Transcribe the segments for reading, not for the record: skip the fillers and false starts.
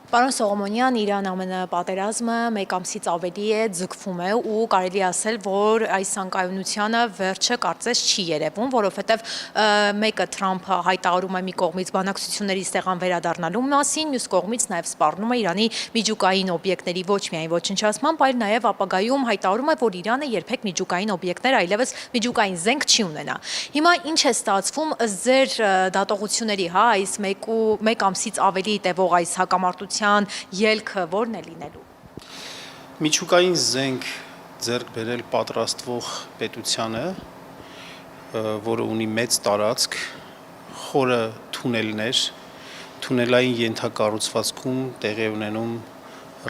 Պարոն Սողոմոնյան, Իրան ԱՄՆ պատերազմը մեկ ամսից ավելի է ձգվում է ու կարելի ասել, որ այս անկայունությանը վերջը կարծես չի երևում, որովհետև մեկը Թրամփը հայտարարում է մի կողմից բանակցությունների ստեղան վերադառնալու մասին, մյուս կողմից նաև սպառնում է Իրանի միջուկային օբյեկտների ոչ միայն ոչնչացմամբ, այլ նաև ապագայում հայտարարում է, որ Իրանը երբեք միջուկային օբյեկտներ, այլևս միջուկային զենք չի ունենա։ Հիմա ինչ է ստացվում ըստ ձեր դատողությունների, այս մեկ ամսից ավելի տևող այս հակամարտության ելքը ո՞րն է լինելու։ Միջուկային զենք ձեռք բերել պատրաստվող պետությանը, որը ունի մեծ տարածք, խորը թունելներ, թունելային ենթակառուցվածքում տեղի ունենում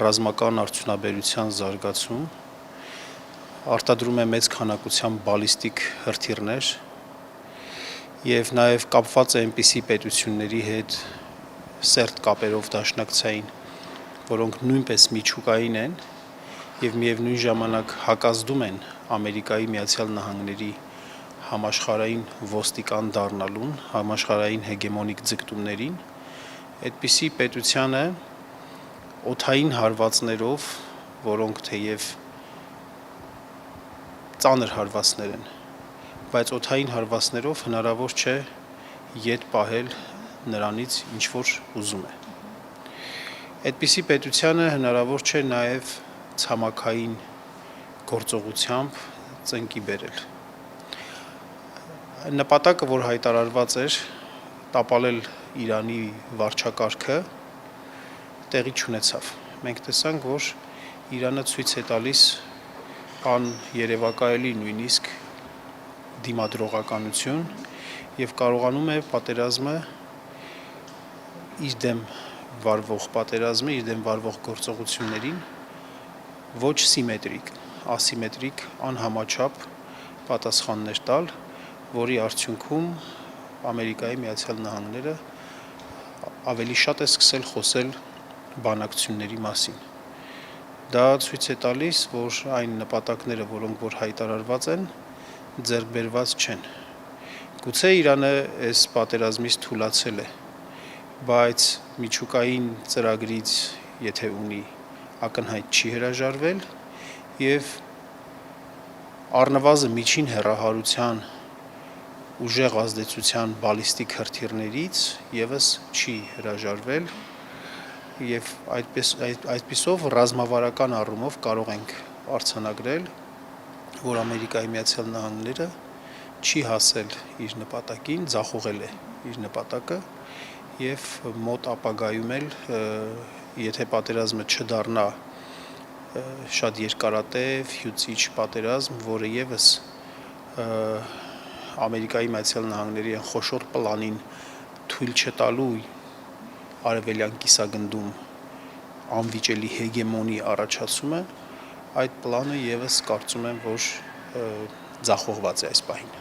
ռազմական արդյունաբերության զարգացում, արտադրում է մեծ քանակությամբ բալիստիկ հրթիռներ եւ նաեւ կապված է այնպիսի պետությունների հետ սերտ կապերով դաշնակցային, որոնք նույնպես միջուկային են եւ միևնույն ժամանակ հակազդում են Ամերիկայի Միացյալ Նահանգների համաշխարհային ոստիկան դառնալուն, համաշխարհային հեգեմոնիկ ձգտումներին, այդպիսի պետությանը օդային հարվածներով, որոնք թեև ծանր հարվածներ են, բայց օդային հարվածներով հնարավոր չէ ետ պահել նրանից ինչ որ ուզում է։ Այդպիսի պետությանը հնարավոր չէ նաև ցամաքային գործողությամբ ծնկի բերել։ Նպատակը, որ հայտարարված էր, տապալել Իրանի վարչակարգը, տեղի չունեցավ։ Մենք տեսանք, որ Իրանը ցույց է տալիս աներևակայելի նույնիսկ դիմադրողականություն եւ կարողանում է պատերազմը իր դեմ վարվող պատերազմը, իր դեմ վարվող գործողություններին ոչ սիմետրիկ, ասիմետրիկ անհամաչափ պատասխաններ տալ, որի արդյունքում Ամերիկայի Միացյալ Նահանգները ավելի շատ է սկսել խոսել բանակցությունների մասին։ Դա ցույց է տալիս, որ այն նպատակները, որոնք որ հայտարարված են, ձեռք բերված չեն։ Գուցե Իրանը այս պատերազմից թուլացել է, բայց միջուկային ծրագրից, եթե ունի, ակնհայտ չի հրաժարվել եւ առնվազն միջին հեռահարության ուժեղ ազդեցության բալիստիկ հրթիռներից եւս չի հրաժարվել եւ այդպիսով ռազմավարական առումով կարող ենք արձանագրել, որ Ամերիկայի Միացյալ Նահանգները չի հասել իր նպատակին, ձախողել է իր նպատակը եւ մոտ ապագայում էլ եթե պատերազմը չդառնա շատ երկարատև, հյուծիչ պատերազմ, որը եւս Ամերիկայի Միացյալ Նահանգների խոշոր պլանին թույլ չտալու արևելյան կիսագնդում անվիճելի հեգեմոնի առաջացումը, այդ պլանը եւս կարծում եմ, որ ձախողված է այս պահին։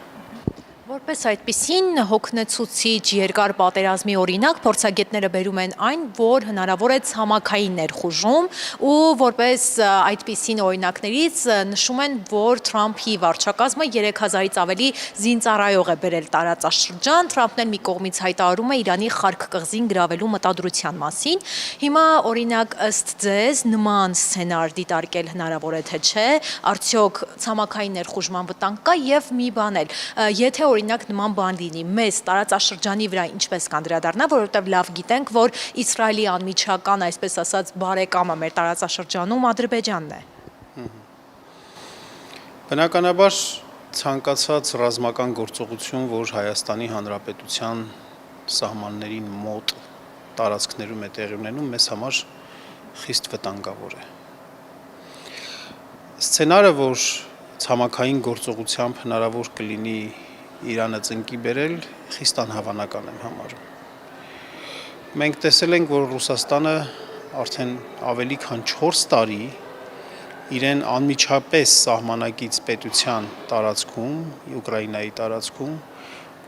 Որպես այդպիսին հոգնեցուցիչ երկար պատերազմի օրինակ փորձագետները բերում են այն, որ հնարավոր է ցամաքային ներխուժում ու որպես այդպիսին օրինակներից նշում են, որ Թրամփի վարչակազմը 3000-ից ավելի զինծառայող է բերել տարածաշրջան, Թրամփն էլ մի կողմից հայտարարում է Իրանի Խարկ կղզին գրավելու մտադրության մասին։ Հիմա օրինակ ըստ ձեզ նման սցենար դիտարկել հնարավոր է թե չէ, արդյոք ցամաքային ներխուժման վտանգ կա եւ մի բան էլ, եթե օրինակ նման բան լինի, մեզ տարածաշրջանի վրա ինչպես կանդրադառնա, որովհետև լավ գիտենք, որ Իսրայելի անմիջական, այսպես ասած, բարեկամը մեր տարածաշրջանում Ադրբեջանն է։ Բնականաբար ցանկացած ռազմական գործողություն, որ Հայաստանի Հանրապետության սահմաններին մոտ տարածքներում է տեղի ունենում, մեզ համար խիստ վտանգավոր է։ Սցենարը, որ ցամաքային գործողությամբ հնարավոր կլինի Իրանը ծնկի բերել, խիստ անհավանական եմ համարում։ Մենք տեսել ենք, որ Ռուսաստանը արդեն ավելի քան 4 տարի իրեն անմիջապես սահմանակից պետության տարածքում, Ուկրաինայի տարածքում,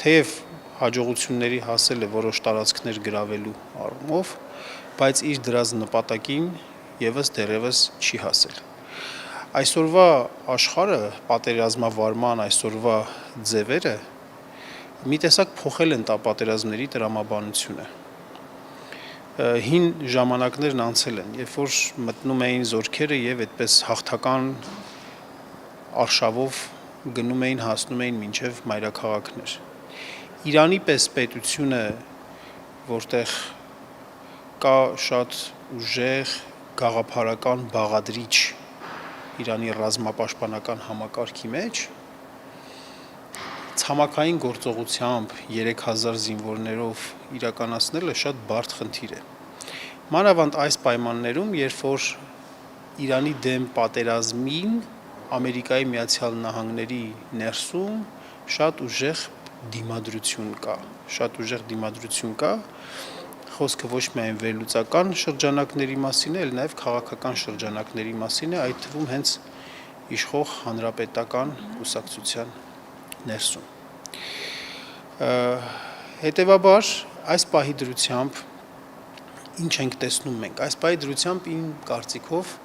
թեև հաջողությունների հասել է որոշ տարածքներ գրավելու առումով, բայց իր դրած նպատակին եւս դեռևս չի հասել։ Այսօրվա աշխարհը, պատերազմավարման այսօրվա ձևերը մի տեսակ փոխել են պատերազմների տրամաբանությունը։ հին ժամանակներն անցել են, երբ որ մտնում էին զորքերը եւ այդպես հաղթական արշավով գնում էին, հասնում էին մինչև մայրաքաղաքներ։ Իրանի պես պետությունը, որտեղ կա շատ ուժեղ գաղափարական բաղադրիչ Իրանի ռազմապաշտպանական համակարգի մեջ, ցամաքային գործողությամբ 3000 զինվորներով իրականացնելը շատ բարդ խնդիր է։ Մանավանդ այս պայմաններում, երբ որ Իրանի դեմ պատերազմին Ամերիկայի Միացյալ Նահանգների ներսում շատ ուժեղ դիմադրություն կա, խոսքը ոչ միայն վերլուծական շրջանակների մասին է, այլ նաև քաղաքական շրջանակների մասին է, այդ թվում հենց իշխող հանրապետական կուսակցության ներսում։ Հետևաբար, այս պահի դրությամբ ինչ ենք տեսնում մենք։ Այս պահի դրությամբ իմ կարծիքով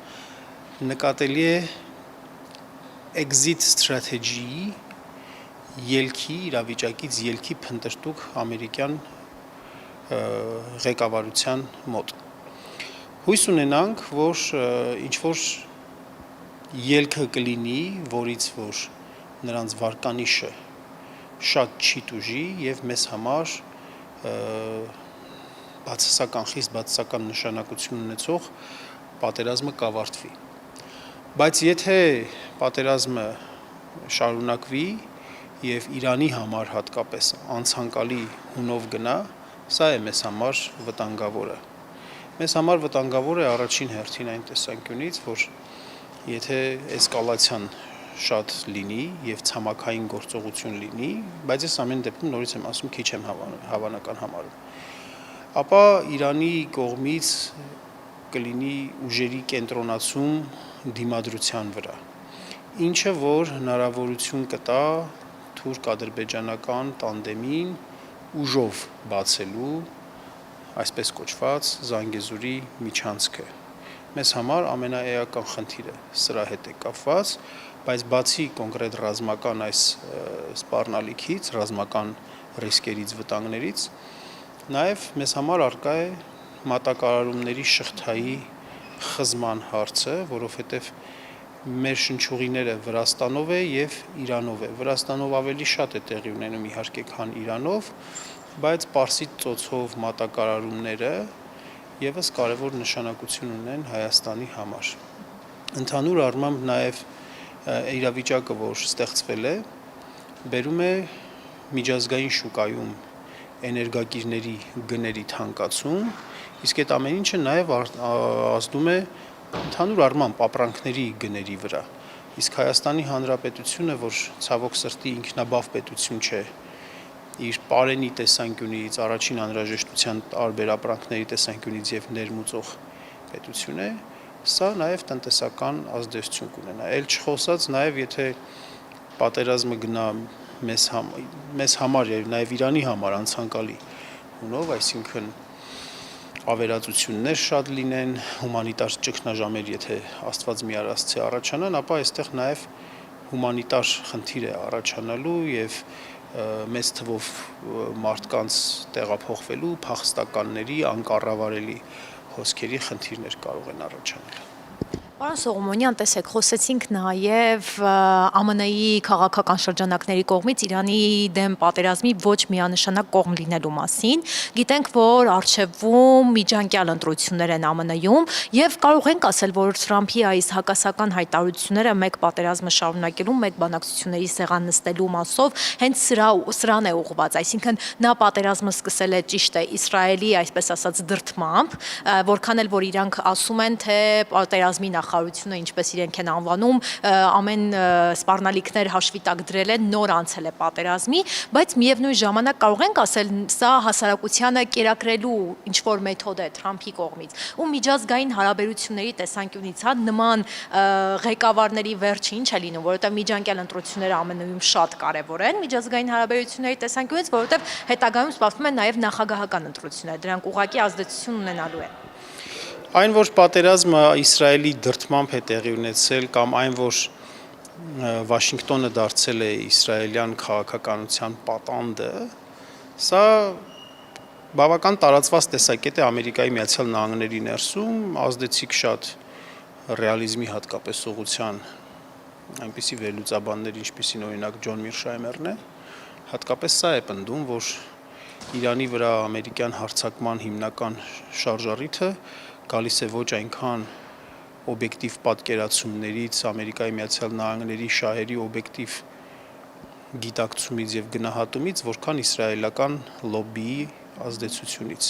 նկատելի է exit strategy-ի իրավիճակից ելքի փնտրտուք ամերիկյան ղեկավարության մոտ։ Հույս ունենանք, որ ինչ-որ ելքը կլինի, որից որ նրանց վարկանիշը շատ չի տուժի եւ մեզ համար խիստ բացասական նշանակություն ունեցող պատերազմը կավարտվի։ Բայց եթե պատերազմը շարունակվի եւ Իրանի համար հատկապես անցանկալի հունով գնա, սա է մեզ համար վտանգավորը։ Մեզ համար վտանգավոր է առաջին հերթին այն տեսանկյունից, որ եթե էսկալացիան շատ լինի եւ ցամաքային գործողություն լինի, բայց ես ամեն դեպքում նորից եմ ասում, քիչ եմ հավանական համարում, ապա Իրանի կողմից կլինի ուժերի կենտրոնացում դիմադրության վրա, ինչը որ հնարավորություն կտա թուրք-ադրբեջանական տանդեմին ուժով բացելու այսպես կոչված Զանգեզուրի միջանցքը։ Մեզ համար ամենաէական խնդիրը սրա հետ է կապված, բայց բացի կոնկրետ ռազմական այս սպառնալիքից, ռազմական ռիսկերից, վտանգներից, նաև մեզ համար առկա է մատակարարումների շղթայի խզման հարցը, որովհետև մեր շնչուղիները Վրաստանով է եւ Իրանով է։ Վրաստանով ավելի շատ է տեղի ունենում իհարկե, քան Իրանով, բայց Պարսից ծոցով մատակարարումները եւս կարևոր նշանակություն ունեն Հայաստանի համար։ Ընդհանուր առմամբ նաև իրավիճակը, որ ստեղծվել է, բերում է միջազգային շուկայում էներգակիրների գների թանկացում, իսկ այդ ամեն ինչը նաև ազդում է ընդհանուր առմամբ ապրանքների գների վրա։ Իսկ Հայաստանի Հանրապետությունը, որ ցավոք սրտի ինքնաբավ պետություն չէ, իր պարենի տեսանկյունից, առաջին անհրաժեշտության տարբեր ապրանքների տեսանկյունից եւ ներմուծող պետություն է, սա նաև տնտեսական ազդեցություն կունենա։ Էլ չխոսած նաև եթե պատերազմը գնա մեզ համար եւ նաև Իրանի համար անցանկալի հունով, այսինքն ավերածություններ շատ լինեն, հումանիտար ճգնաժամեր, եթե Աստված մի արասցի առաջանան, ապա այստեղ նաև հումանիտար խնդիր է առաջանալու եւ մեծ թվով մարդկանց տեղափոխվելու, փախստականների, անկառավարելի հոսքերի խնդիրներ կարող են առաջանալ։ Պարոն Սողոմոնյան, տեսեք, խոսեցինք նաև ԱՄՆ-ի քաղաքական շրջանակների կողմից Իրանի դեմ պատերազմի ոչ միանշանակ կողմ լինելու մասին։ Գիտենք, որ առջևում միջանկյալ ընտրություններ են ԱՄՆ-ում եւ կարող ենք ասել, որ Թրամփի այս հակասական հայտարարությունները մեկ պատերազմը շարունակելու, մեկ բանակցությունների սեղան նստելու մասով հենց սրան է ուղղված, այսինքն նա պատերազմը սկսել է ճիշտ է Իսրայելի, այսպես ասած, դրդմամբ, որքան էլ որ իրանք ասում են, թե պատերազմի նախարարությունը, ինչպես իրենք են անվանում, ամեն սպառնալիքներ հաշվի տակ դրել են, նոր անցել է պատերազմի, բայց միևնույն ժամանակ կարող ենք ասել, սա հասարակությանը կերակրելու ինչ-որ մեթոդ է Թրամփի կողմից, ու միջազգային հարաբերությունների տեսանկյունից, հա, նման ղեկավարների վերջը ինչ է լինում, որովհետև միջանկյալ ընտրությունները ԱՄՆ-ում շատ կարևոր են, միջազգային հարաբերությունների տեսանկյունից, որովհետև հետագայում սպասվում են նաև նախագահական ընտրություններ, դրանք ուղղակի ազդեցություն ունենալու են։ Այն, որ պատերազմը Իսրայելի դրդմամբ է տեղի ունեցել, կամ այն, որ Վաշինգտոնը դարձել է իսրայելյան քաղաքականության պատանդը, սա Բավական տարածված տեսակետ է Ամերիկայի Միացյալ Նահանգների ներսում, ազդեցիկ շատ ռեալիզմի հատկապես ուղղության այնպիսի վերլուծաբաններ, ինչպիսին օրինակ Ջոն Միրշայմերն է, հատկապես սա է պնդում, որ Իրանի վրա ամերիկյան հարձակման հիմնական շարժառիթը գալիս է ոչ այնքան օբյեկտիվ պատկերացումներից, Ամերիկայի Միացյալ Նահանգների շահերի օբյեկտիվ գիտակցումից եւ գնահատումից, որքան իսրայելական լոբբիի ազդեցությունից։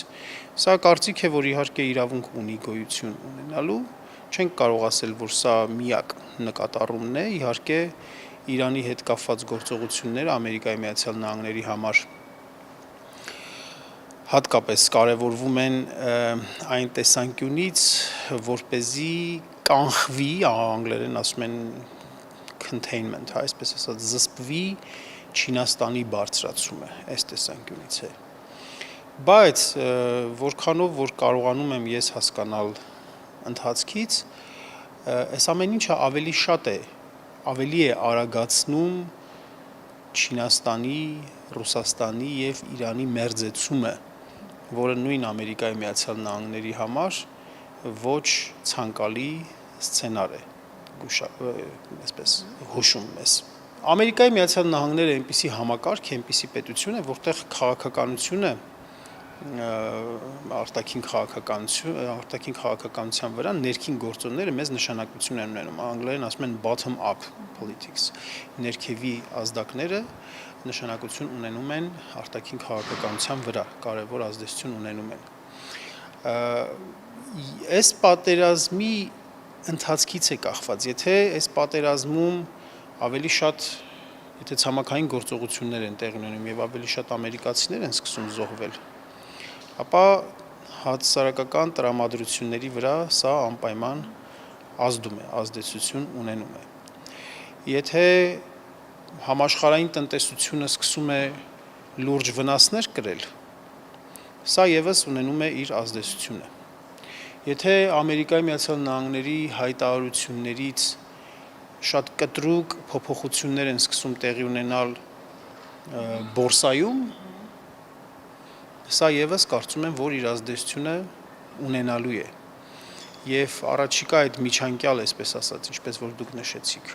Սա կարծիք է, որ իհարկե իրավունք ունի գոյություն ունենալու, չենք կարող ասել, որ սա միակ նկատառումն է, իհարկե Իրանի հետ կապված գործողությունները Ամերիկայի Միացյալ Նահանգների համար հատկապես կարևորվում են այն տեսանկյունից, որպեսզի կանխվի, անգլերեն ասում են containment, այսպես ասած, զսպվի Չինաստանի բարձրացումը, այս տեսանկյունից է։ Բայց որքանով որ կարողանում եմ ես հասկանալ ընթացքից, այս ամեն ինչը ավելի է արագացնում Չինաստանի, Ռուսաստանի եւ Իրանի մերձեցումը, որը նույն Ամերիկայի Միացյալ Նահանգների համար ոչ ցանկալի սցենար է, այսպես հուշում մեզ։ Ամերիկայի Միացյալ Նահանգները այնպիսի համակարգ է, այնպիսի պետություն է, որտեղ քաղաքականությունը արտաքին քաղաքականության վրա ներքին գործոնները մեծ նշանակություն են ունենում, անգլերեն ասում են bottom up politics, ներքևի ազդակները նշանակություն ունենում են արտաքին քաղաքականության վրա, կարևոր ազդեցություն ունենում են։ Այս պատերազմի ընթացքից է կախված, եթե այս պատերազմում ավելի շատ, եթե ցամաքային գործողություններ են տեղի ունենում եւ ավելի շատ ամերիկացիներ են սկսում զոհվել, ապա հասարակական տրամադրությունների վրա սա անպայման ազդում է, ազդեցություն ունենում է։ Եթե համաշխարհային տնտեսությունը սկսում է լուրջ վնասներ կրել, սա եւս ունենում է իր ազդեցությունը։ Եթե Ամերիկայի Միացյալ Նահանգների հայտարարություններից շատ կտրուկ փոփոխություններ են սկսում տեղի ունենալ բորսայում, սա եւս կարծում եմ, որ իր ազդեցությունը ունենալու է։ Եվ առաջիկա այդ միջանկյալ, այսպես ասած, ինչպես որ դուք նշեցիք,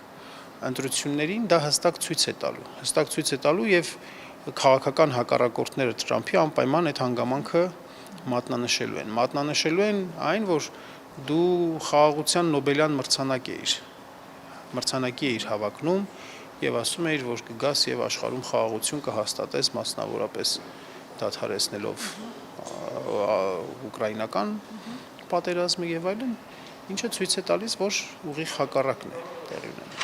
ընտրություններին դա հստակ ցույց է տալու եւ քաղաքական հակառակորդները Թրամփի անպայման այդ հանգամանքը մատնանշելու են այն, որ դու խաղաղության Նոբելյան մրցանակի էիր հավակնում եւ ասում էիր, որ կգաս եւ աշխարհում խաղաղություն կհաստատես, մասնավորապես դադարեցնելով ուկրաինական պատերազմը եւ այլն, ինչը ցույց է տալիս, որ ուղիղ հակառակն է տեղի ունենում։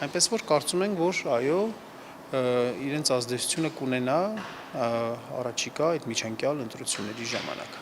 Այնպես որ կարծում ենք, որ այո, իրենց ազդեցությունը կունենա առաջիկա այդ միջանկյալ ընտրությունների ժամանակ։